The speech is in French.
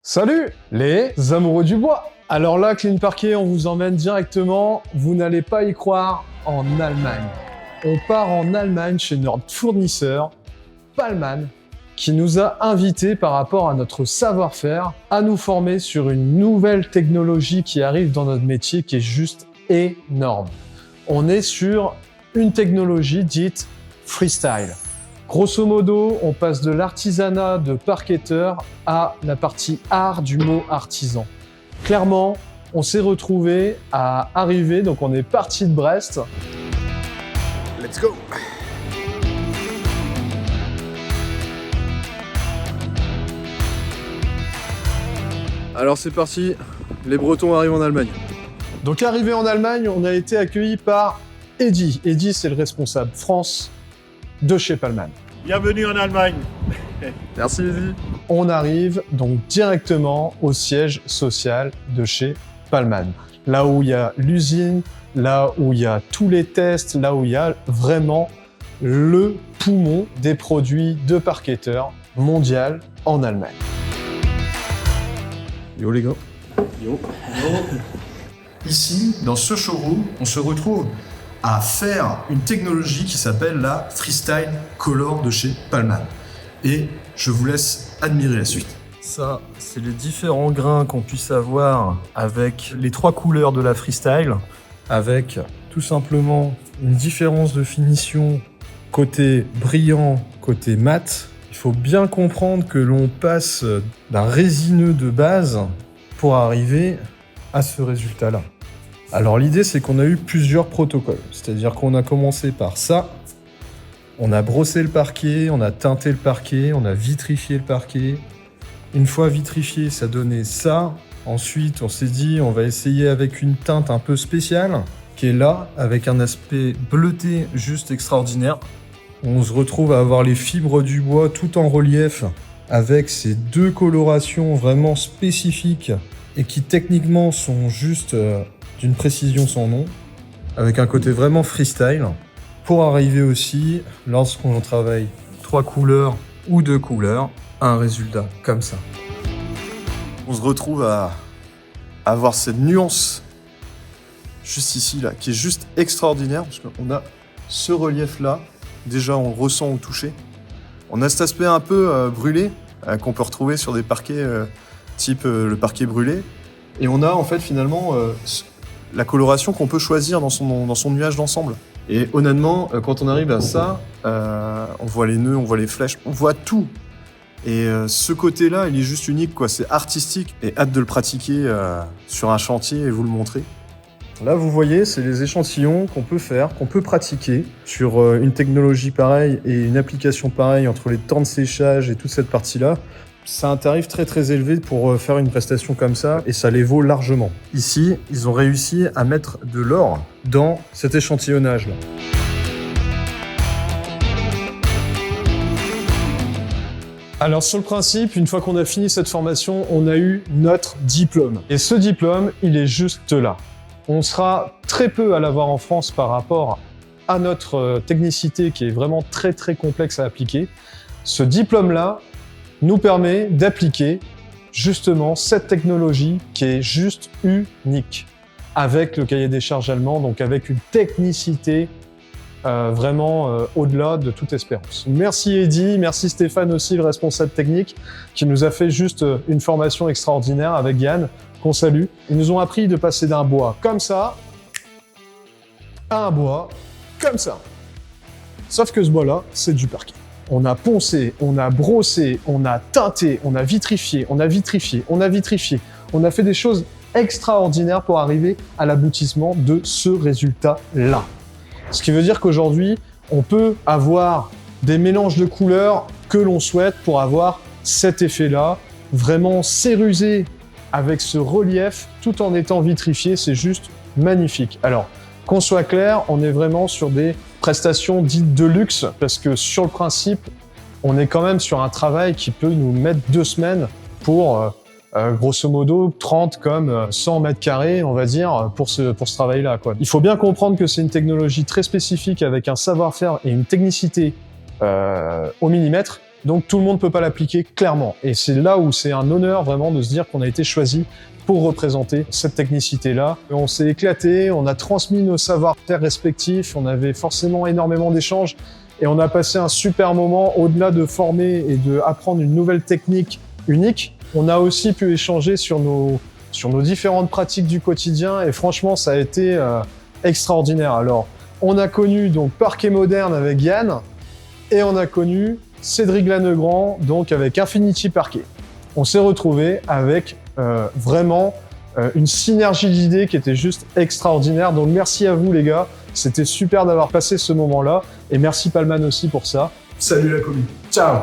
Salut les amoureux du bois. Alors là, Clean Parquet, on vous emmène directement, vous n'allez pas y croire, en Allemagne. On part en Allemagne chez notre fournisseur, Pallmann, qui nous a invités par rapport à notre savoir-faire à nous former sur une nouvelle technologie qui arrive dans notre métier qui est juste énorme. On est sur une technologie dite freestyle. Grosso modo, on passe de l'artisanat de parquetteur à la partie art du mot artisan. Clairement, on s'est retrouvé à arriver, donc on est parti de Brest. Let's go! Alors c'est parti, les Bretons arrivent en Allemagne. Donc arrivé en Allemagne, on a été accueilli par Eddy. Eddy, c'est le responsable France de chez Pallmann. Bienvenue en Allemagne. Merci Eddy. On arrive donc directement au siège social de chez Pallmann. Là où il y a l'usine, là où il y a tous les tests, là où il y a vraiment le poumon des produits de parquetteur mondial en Allemagne. Yo les gars. Yo. Ici, dans ce showroom, on se retrouve à faire une technologie qui s'appelle la Freestyle Color de chez Pallmann. Et je vous laisse admirer la suite. Ça, c'est les différents grains qu'on puisse avoir avec les 3 couleurs de la freestyle, avec tout simplement une différence de finition côté brillant, côté mat. Il faut bien comprendre que l'on passe d'un résineux de base pour arriver à ce résultat-là. Alors l'idée, c'est qu'on a eu plusieurs protocoles. C'est-à-dire qu'on a commencé par ça, on a brossé le parquet, on a teinté le parquet, on a vitrifié le parquet. Une fois vitrifié, ça donnait ça. Ensuite, on s'est dit, on va essayer avec une teinte un peu spéciale, qui est là, avec un aspect bleuté juste extraordinaire. On se retrouve à avoir les fibres du bois tout en relief, avec ces 2 colorations vraiment spécifiques et qui techniquement sont juste d'une précision sans nom, avec un côté vraiment freestyle, pour arriver aussi, lorsqu'on travaille 3 couleurs ou 2 couleurs, à un résultat comme ça. On se retrouve à avoir cette nuance juste ici, là, qui est juste extraordinaire, parce qu'on a ce relief-là, déjà on ressent au toucher. On a cet aspect un peu brûlé, qu'on peut retrouver sur des parquets type le parquet brûlé. Et on a en fait finalement la coloration qu'on peut choisir dans son nuage d'ensemble. Et honnêtement, quand on arrive à ça, on voit les nœuds, on voit les flèches, on voit tout. Et ce côté-là, il est juste unique, quoi. C'est artistique et hâte de le pratiquer sur un chantier et vous le montrer. Là, vous voyez, c'est les échantillons qu'on peut faire, qu'on peut pratiquer sur une technologie pareille et une application pareille entre les temps de séchage et toute cette partie-là. C'est un tarif très très élevé pour faire une prestation comme ça et ça les vaut largement. Ici, ils ont réussi à mettre de l'or dans cet échantillonnage-là. Alors sur le principe, une fois qu'on a fini cette formation, on a eu notre diplôme. Et ce diplôme, il est juste là. On sera très peu à l'avoir en France par rapport à notre technicité qui est vraiment très très complexe à appliquer. Ce diplôme-là nous permet d'appliquer justement cette technologie qui est juste unique avec le cahier des charges allemand, donc avec une technicité vraiment au-delà de toute espérance. Merci Eddy, merci Stéphane aussi, le responsable technique, qui nous a fait juste une formation extraordinaire avec Yann, qu'on salue. Ils nous ont appris de passer d'un bois comme ça à un bois comme ça. Sauf que ce bois-là, c'est du parquet. On a poncé, on a brossé, on a teinté, on a vitrifié, on a vitrifié, on a vitrifié. On a fait des choses extraordinaires pour arriver à l'aboutissement de ce résultat-là. Ce qui veut dire qu'aujourd'hui, on peut avoir des mélanges de couleurs que l'on souhaite pour avoir cet effet-là, vraiment cérusé avec ce relief, tout en étant vitrifié, c'est juste magnifique. Alors, qu'on soit clair, on est vraiment sur des prestations dites de luxe, parce que sur le principe, on est quand même sur un travail qui peut nous mettre 2 semaines pour, grosso modo, 30 comme 100 mètres carrés, on va dire, pour ce travail-là, quoi. Il faut bien comprendre que c'est une technologie très spécifique avec un savoir-faire et une technicité au millimètre Donc tout le monde peut pas l'appliquer clairement. Et c'est là où c'est un honneur vraiment de se dire qu'on a été choisi pour représenter cette technicité-là. On s'est éclaté, on a transmis nos savoir-faire respectifs, on avait forcément énormément d'échanges et on a passé un super moment au-delà de former et de apprendre une nouvelle technique unique. On a aussi pu échanger sur nos différentes pratiques du quotidien et franchement, ça a été extraordinaire. Alors, on a connu donc Parquet Moderne avec Yann et on a connu Cédric Lanegrand donc avec Infinity Parquet. On s'est retrouvés avec vraiment une synergie d'idées qui était juste extraordinaire. Donc merci à vous les gars, c'était super d'avoir passé ce moment-là et merci Palman aussi pour ça. Salut la commu. Ciao.